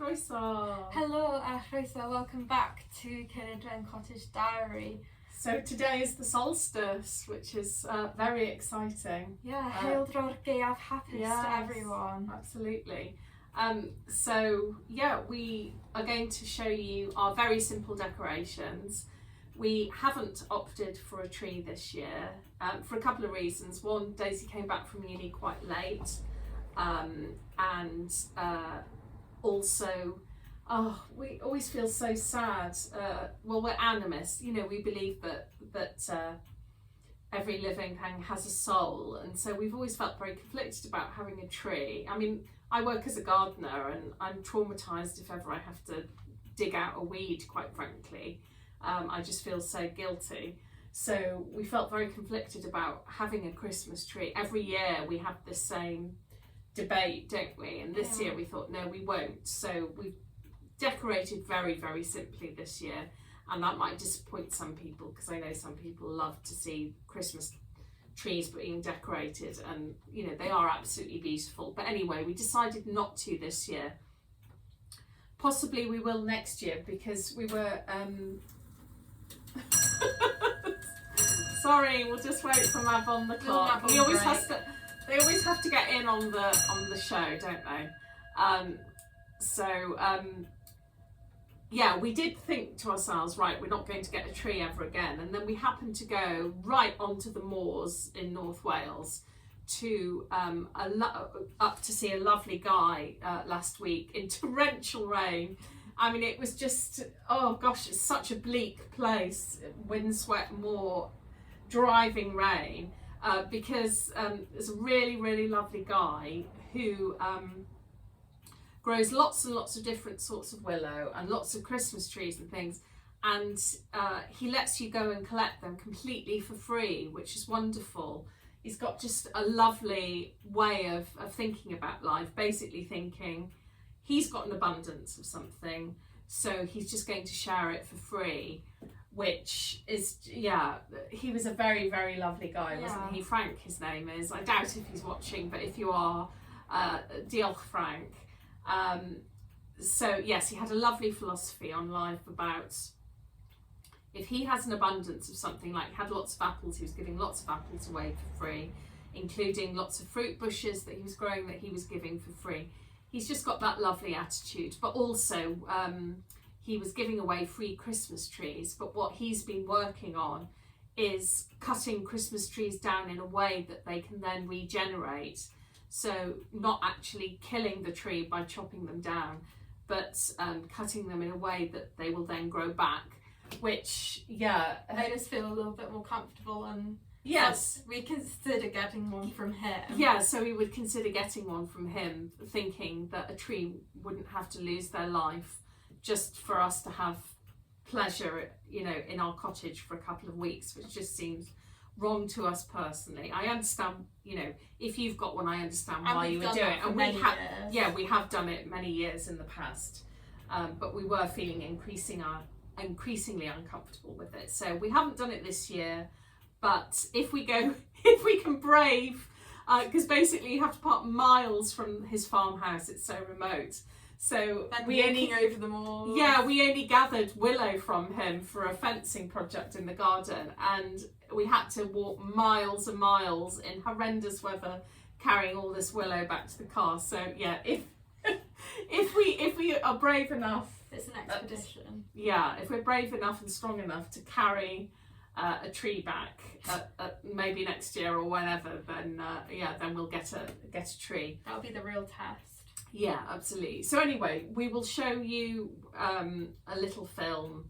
Croeso! Hello, Croeso, welcome back to Cottage and Cottage Diary. So today is the solstice, which is very exciting. Yeah, hail dro'r gaeaf, hapus to everyone. Absolutely. So yeah, we are going to show you our very simple decorations. We haven't opted for a tree this year for a couple of reasons. One, Daisy came back from uni quite late, and also, we always feel so sad. Well, we're animists, you know, we believe that every living thing has a soul, and so we've always felt very conflicted about having a tree. I mean, I work as a gardener and I'm traumatised if ever I have to dig out a weed, quite frankly. I just feel so guilty. So we felt very conflicted about having a Christmas tree. Every year we have the same debate, don't we? And this year we thought, no, we won't. So we've decorated very, very simply this year. And that might disappoint some people, because I know some people love to see Christmas trees being decorated, and you know, they are absolutely beautiful. But anyway, we decided not to this year. Possibly we will next year, because we were sorry, we'll just wait for Mav on the clock. He always has to, they always have to get in on the show, don't they? Yeah, we did think to ourselves, right, we're not going to get a tree ever again. And then we happened to go right onto the moors in North Wales to up to see a lovely guy last week in torrential rain. I mean, it was just, oh gosh, it's such a bleak place, windswept moor, driving rain, because there's a really, really lovely guy who grows lots and lots of different sorts of willow and lots of Christmas trees and things, and he lets you go and collect them completely for free, which is wonderful. He's got just a lovely way of thinking about life, basically thinking he's got an abundance of something, so he's just going to share it for free, which is, yeah, he was a very, very lovely guy, wasn't he? Frank, his name is. I doubt if he's watching, but if you are, diolch Frank. So yes, he had a lovely philosophy on life about if he has an abundance of something, like he had lots of apples, he was giving lots of apples away for free, including lots of fruit bushes that he was growing that he was giving for free. He's just got that lovely attitude. But also he was giving away free Christmas trees, but what he's been working on is cutting Christmas trees down in a way that they can then regenerate. So not actually killing the tree by chopping them down, but cutting them in a way that they will then grow back, which, yeah, made us feel a little bit more comfortable. And yes, we consider getting one from him. Yeah, so we would consider getting one from him, thinking that a tree wouldn't have to lose their life just for us to have pleasure, you know, in our cottage for a couple of weeks, which just seems wrong to us personally. I understand, you know, if you've got one, I understand why you would do it, and we have done it many years in the past, but we were feeling increasingly uncomfortable with it, so we haven't done it this year. But if we can brave, because basically you have to park miles from his farmhouse, it's so remote. So we only gathered willow from him for a fencing project in the garden, and we had to walk miles and miles in horrendous weather carrying all this willow back to the car. So yeah, if we are brave enough, it's an expedition. If we're brave enough and strong enough to carry a tree back maybe next year or whenever, then we'll get a tree. That'll be the real test. Yeah, absolutely. So anyway, we will show you a little film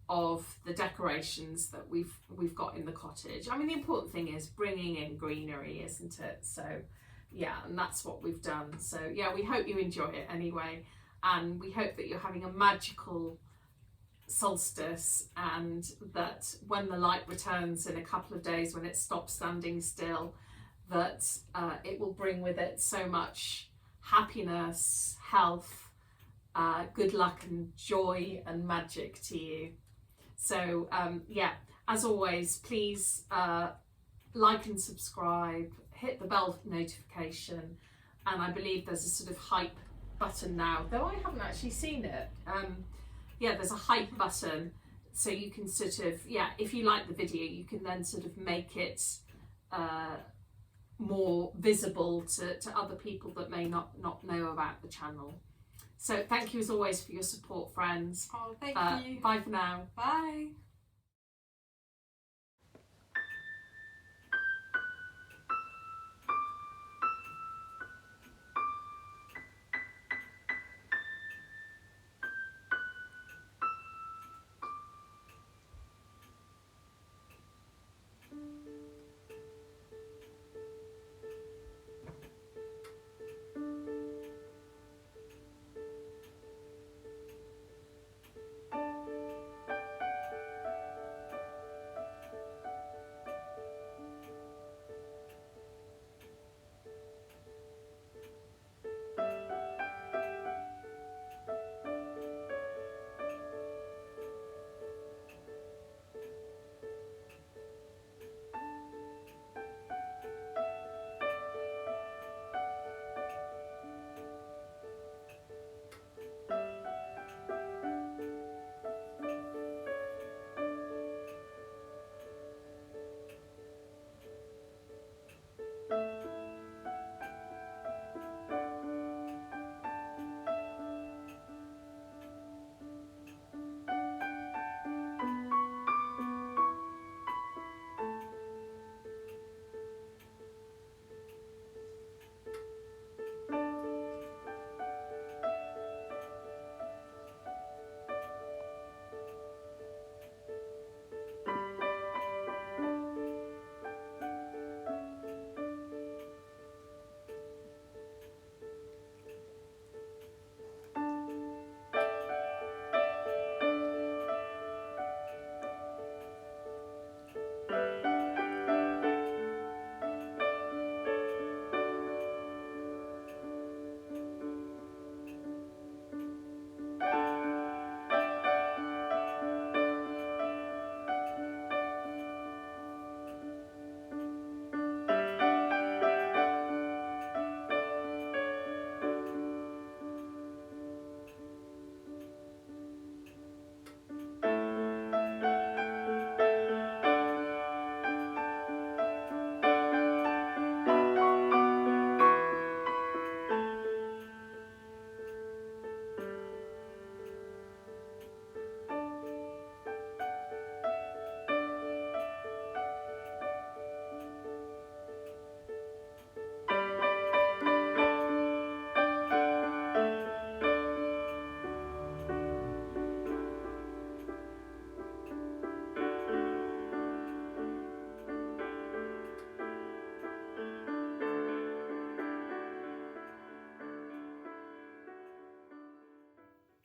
of the decorations that we've got in the cottage. I mean, the important thing is bringing in greenery, isn't it? So yeah, and that's what we've done. So yeah, we hope you enjoy it anyway, and we hope that you're having a magical solstice, and that when the light returns in a couple of days, when it stops standing still, that it will bring with it so much happiness, health, good luck and joy and magic to you. So as always, please like and subscribe, hit the bell notification, and I believe there's a sort of hype button now, though I haven't actually seen it. Yeah, there's a hype button, so you can sort of, yeah, if you like the video, you can then sort of make it more visible to other people that may not know about the channel. So thank you as always for your support, friends. Oh, thank you. Bye for now. Bye.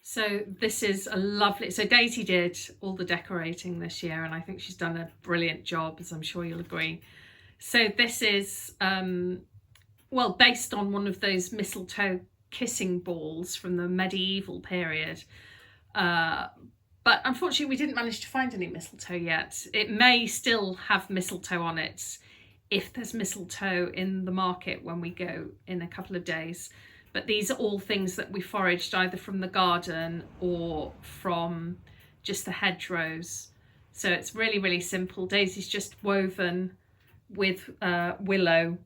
So this is a lovely, so Daisy did all the decorating this year and I think she's done a brilliant job, as I'm sure you'll agree. So this is, well, based on one of those mistletoe kissing balls from the medieval period. But unfortunately we didn't manage to find any mistletoe yet. It may still have mistletoe on it if there's mistletoe in the market when we go in a couple of days. But these are all things that we foraged either from the garden or from just the hedgerows. So it's really, really simple. Daisy's just woven with willow,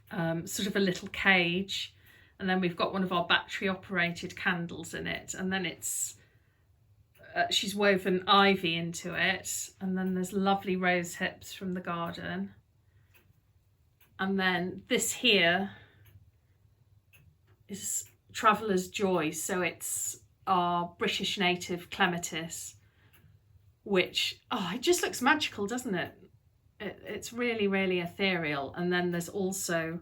sort of a little cage. And then we've got one of our battery operated candles in it. And then it's, she's woven ivy into it. And then there's lovely rose hips from the garden. And then this here is Traveller's Joy, so it's our British native clematis, which, oh, it just looks magical, doesn't it? It's really, really ethereal. And then there's also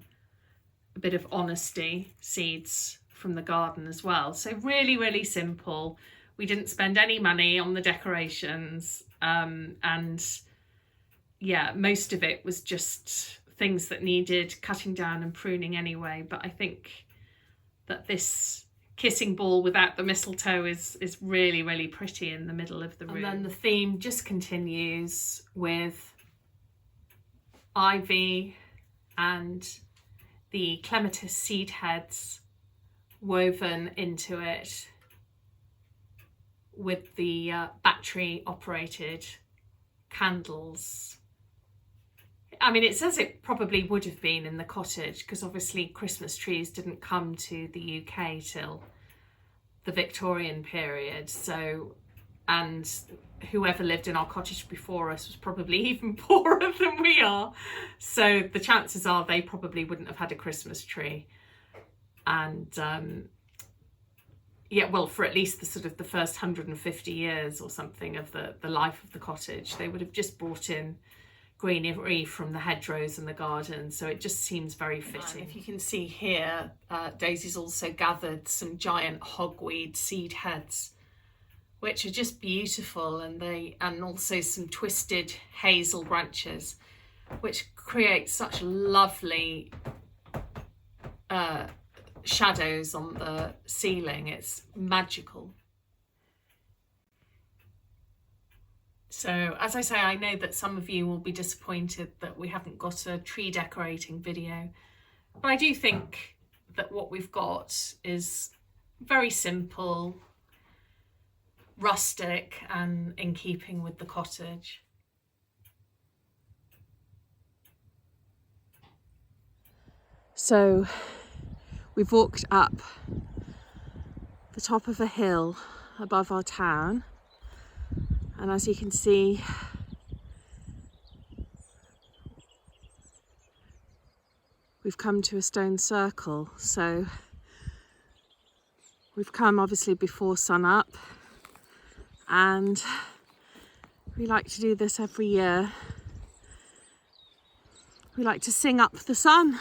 a bit of honesty seeds from the garden as well. So really, really simple. We didn't spend any money on the decorations, and yeah, most of it was just things that needed cutting down and pruning anyway. But I think that this kissing ball without the mistletoe is really, really pretty in the middle of the room. And then the theme just continues with ivy and the clematis seed heads woven into it with the battery operated candles. I mean, it says it probably would have been in the cottage because obviously Christmas trees didn't come to the UK till the Victorian period. So, and whoever lived in our cottage before us was probably even poorer than we are. So the chances are they probably wouldn't have had a Christmas tree. And yeah, well, for at least the sort of the first 150 years or something of the life of the cottage, they would have just brought in greenery from the hedgerows and the garden. So it just seems very fitting. If you can see here, Daisy's also gathered some giant hogweed seed heads, which are just beautiful, and also some twisted hazel branches, which create such lovely shadows on the ceiling. It's magical. So as I say, I know that some of you will be disappointed that we haven't got a tree decorating video, but I do think that what we've got is very simple, rustic, and in keeping with the cottage. So we've walked up the top of a hill above our town, and as you can see, we've come to a stone circle. So we've come obviously before sun up, and we like to do this every year. We like to sing up the sun.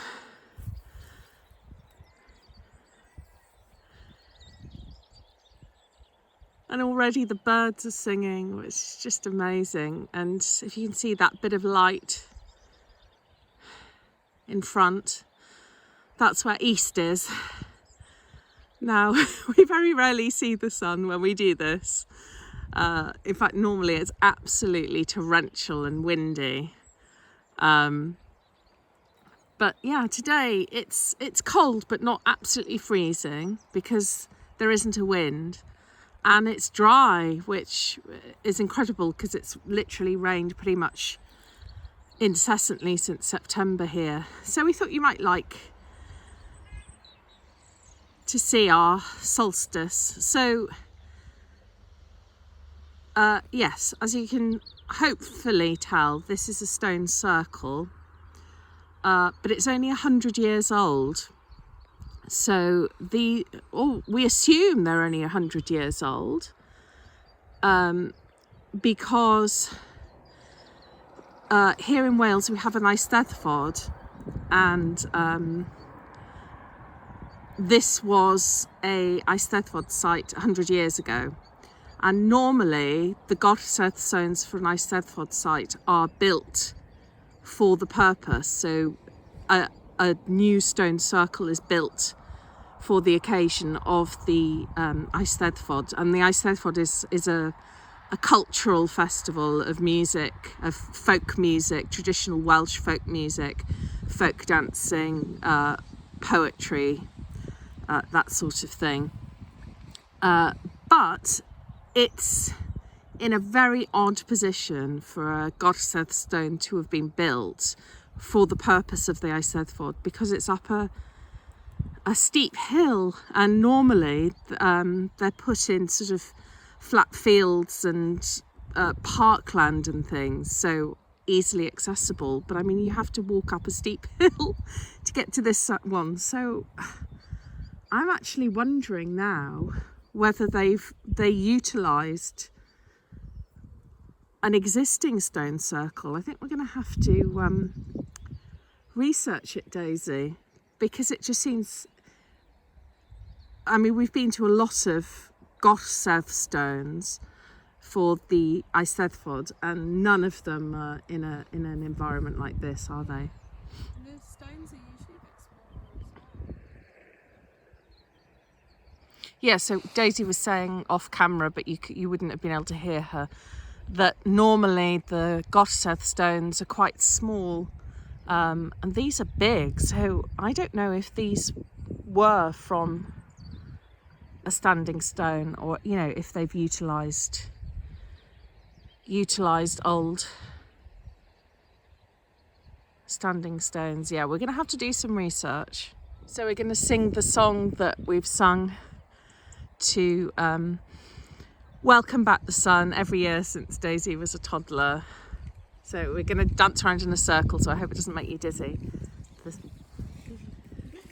And already the birds are singing, which is just amazing. And if you can see that bit of light in front, that's where east is. Now, we very rarely see the sun when we do this. In fact, normally it's absolutely torrential and windy. But yeah, today it's cold, but not absolutely freezing because there isn't a wind. And it's dry, which is incredible because it's literally rained pretty much incessantly since September here. So we thought you might like to see our solstice. So yes, as you can hopefully tell, this is a stone circle, but it's only 100 years old. So we assume they're only 100 years old because here in Wales we have an Eisteddfod, and this was a Eisteddfod site 100 years ago. And normally the Gorsedd stones for an Eisteddfod site are built for the purpose. So a new stone circle is built for the occasion of the Eisteddfod, and the Eisteddfod is a cultural festival of music, of folk music, traditional Welsh folk music, folk dancing, poetry, that sort of thing. But it's in a very odd position for a Gorsedd stone to have been built for the purpose of the Eisteddfod, because it's up a steep hill, and normally they're put in sort of flat fields and parkland and things, so easily accessible. But I mean, you have to walk up a steep hill to get to this one. So I'm actually wondering now whether they utilised an existing stone circle. I think we're going to have to research it, Daisy, because it just seems, I mean, we've been to a lot of Gorsedd stones for the Eisteddfod, and none of them are in an environment like this, are they? The stones are usually a bit smaller. Yeah, so Daisy was saying off camera, but you wouldn't have been able to hear her, that normally the Gorsedd stones are quite small, and these are big. So I don't know if these were from a standing stone, or if they've utilised old standing stones. Yeah, we're going to have to do some research. So we're going to sing the song that we've sung to welcome back the sun every year since Daisy was a toddler. So we're going to dance around in a circle, so I hope it doesn't make you dizzy.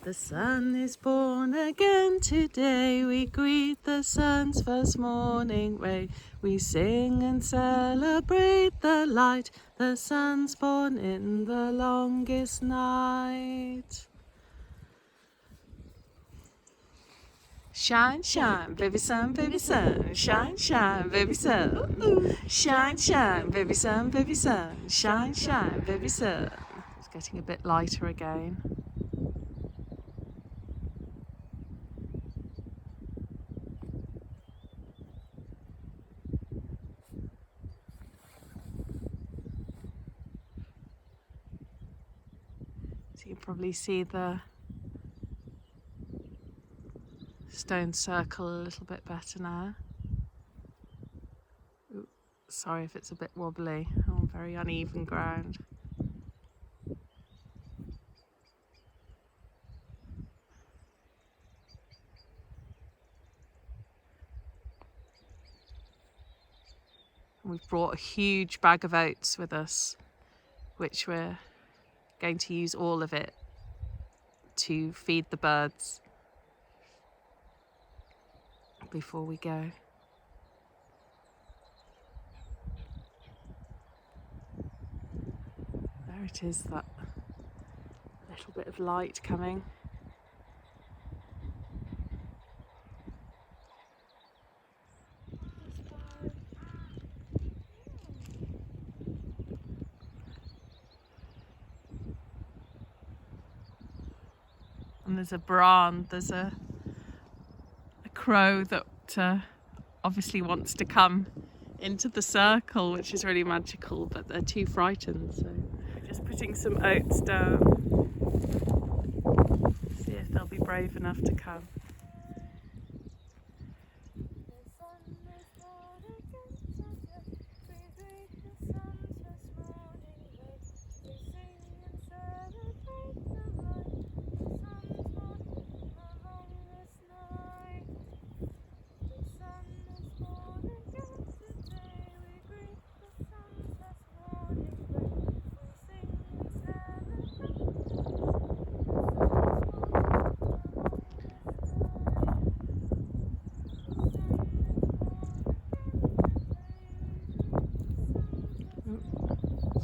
The sun is born again today, we greet the sun's first morning ray. We sing and celebrate the light, the sun's born in the longest night. Shine, shine, baby sun, shine, shine, baby sun. Shine, shine, baby sun, shine, shine, baby sun. It's getting a bit lighter again. So you can probably see the stone circle a little bit better now. Ooh, sorry if it's a bit wobbly, I'm on very uneven ground. And we've brought a huge bag of oats with us, which we're going to use all of it to feed the birds before we go. There it is, that little bit of light coming. And there's a brand, there's a crow that obviously wants to come into the circle, which is really magical, but they're too frightened, so we're just putting some oats down. See if they'll be brave enough to come.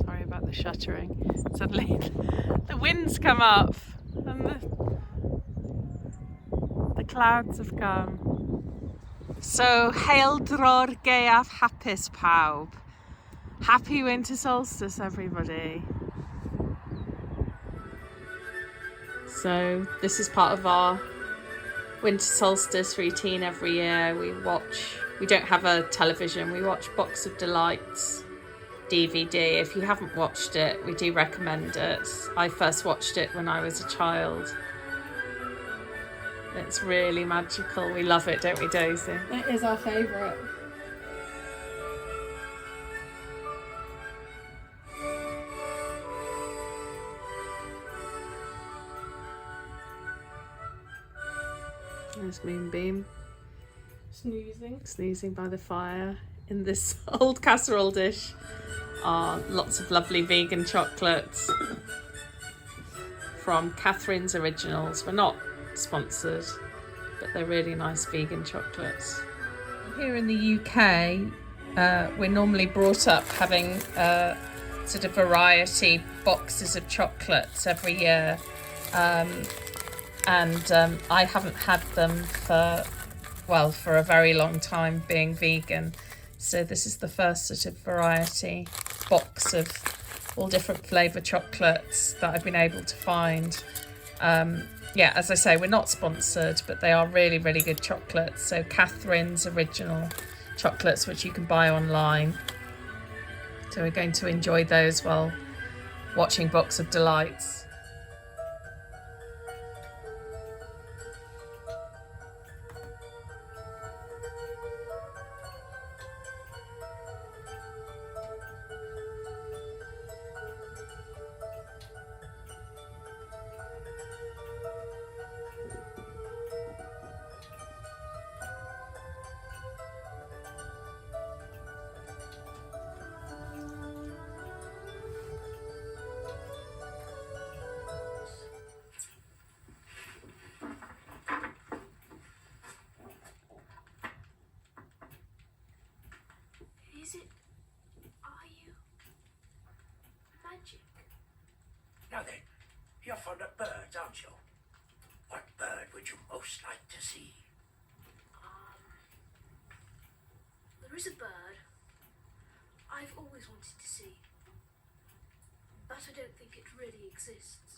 Sorry about the shuttering. Suddenly the wind's come up and the clouds have come. So, hail dror gaeaf hapus pawb. Happy winter solstice, everybody. So this is part of our winter solstice routine every year. We don't have a television, we watch Box of Delights DVD. If you haven't watched it, we do recommend it. I first watched it when I was a child. It's really magical. We love it, don't we, Daisy? It is our favourite. There's Moonbeam Snoozing by the fire in this old casserole dish. Lots of lovely vegan chocolates from Catherine's Originals. We're not sponsored, but they're really nice vegan chocolates. Here in the UK, we're normally brought up having sort of variety boxes of chocolates every year. And I haven't had them for a very long time, being vegan. So this is the first sort of variety box of all different flavour chocolates that I've been able to find. Yeah, as I say, we're not sponsored, but they are really, really good chocolates. So Catherine's Original chocolates, which you can buy online. So we're going to enjoy those while watching Box of Delights. fond of birds, aren't you? What bird would you most like to see? There is a bird I've always wanted to see, but I don't think it really exists.